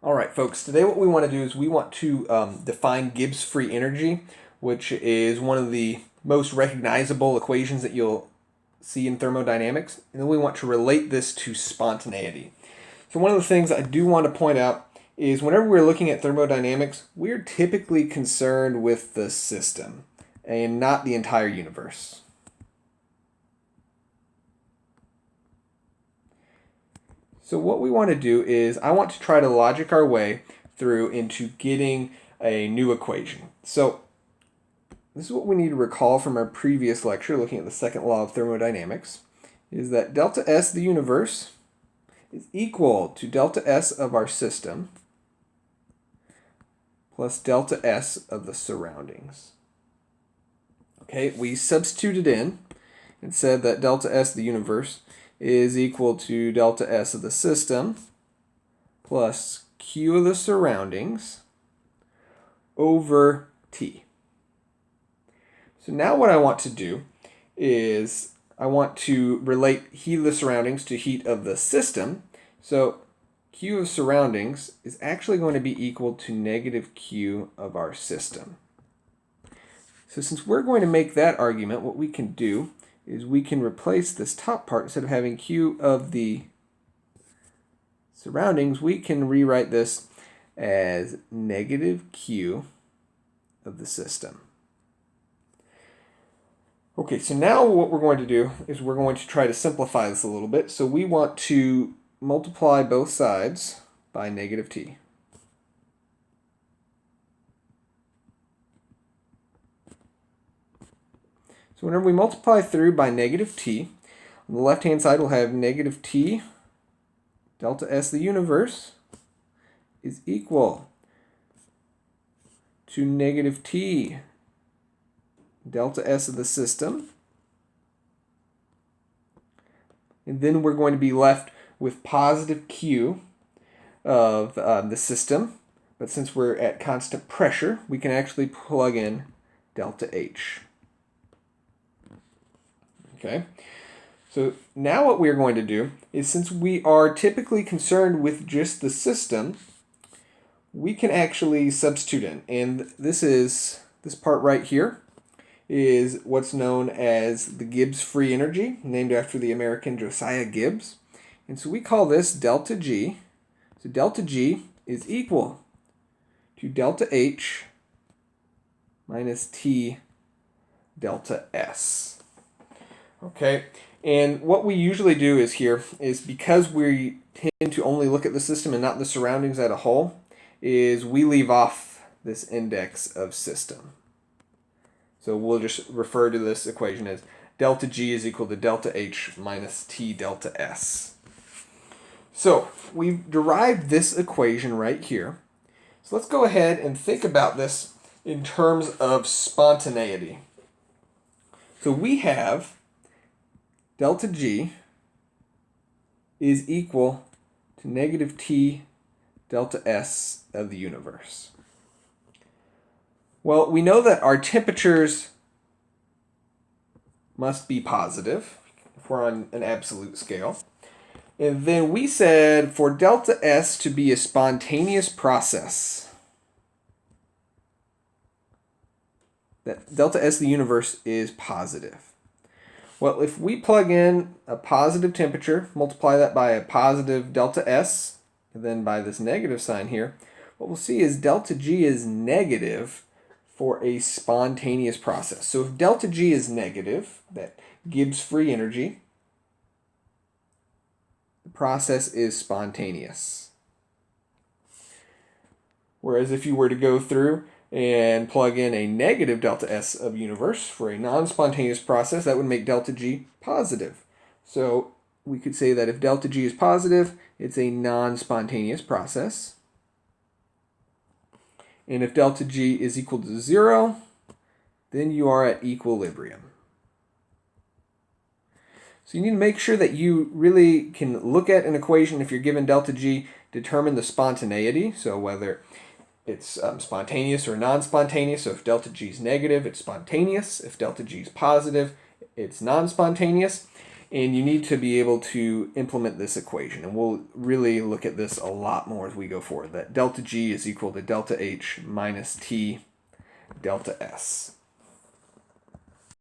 Alright folks, today what we want to do is we want to define Gibbs free energy, which is one of the most recognizable equations that you'll see in thermodynamics, and then we want to relate this to spontaneity. So one of the things I do want to point out is whenever we're looking at thermodynamics, we're typically concerned with the system and not the entire universe. So what we want to do is I want to try to logic our way through into getting a new equation. So this is what we need to recall from our previous lecture looking at the second law of thermodynamics, is that delta S of the universe is equal to delta S of our system plus delta S of the surroundings. Okay, we substituted in and said that delta S of the universe is equal to delta S of the system plus Q of the surroundings over T. So now what I want to do is I want to relate heat of the surroundings to heat of the system. So Q of surroundings is actually going to be equal to negative Q of our system. So since we're going to make that argument, what we can do is we can replace this top part. Instead of having Q of the surroundings, we can rewrite this as negative Q of the system. Okay, so now what we're going to do is we're going to try to simplify this a little bit. So we want to multiply both sides by negative T. So whenever we multiply through by negative T, on the left-hand side we'll have negative T delta S of the universe is equal to negative T delta S of the system. And then we're going to be left with positive Q of the system. But since we're at constant pressure, we can actually plug in delta H. Okay, so now what we're going to do is, since we are typically concerned with just the system, we can actually substitute in. And this part right here is what's known as the Gibbs free energy, named after the American Josiah Gibbs. And so we call this delta G. So delta G is equal to delta H minus T delta S. Okay, and what we usually do is because we tend to only look at the system and not the surroundings as a whole, is we leave off this index of system. So we'll just refer to this equation as delta G is equal to delta H minus T delta S. So we've derived this equation right here. So let's go ahead and think about this in terms of spontaneity. So we have delta G is equal to negative T delta S of the universe. Well, we know that our temperatures must be positive if we're on an absolute scale. And then we said for delta S to be a spontaneous process, that delta S of the universe is positive. Well, if we plug in a positive temperature, multiply that by a positive delta S, and then by this negative sign here, what we'll see is delta G is negative for a spontaneous process. So if delta G is negative, that Gibbs free energy, the process is spontaneous. Whereas if you were to go through and plug in a negative delta S of universe for a non-spontaneous process, that would make delta G positive. So we could say that if delta G is positive, it's a non-spontaneous process. And if delta G is equal to 0, then you are at equilibrium. So you need to make sure that you really can look at an equation if you're given delta G, determine the spontaneity, so whether it's spontaneous or non-spontaneous. So if delta G is negative, it's spontaneous. If delta G is positive, it's non-spontaneous. And you need to be able to implement this equation. And we'll really look at this a lot more as we go forward. That delta G is equal to delta H minus T delta S.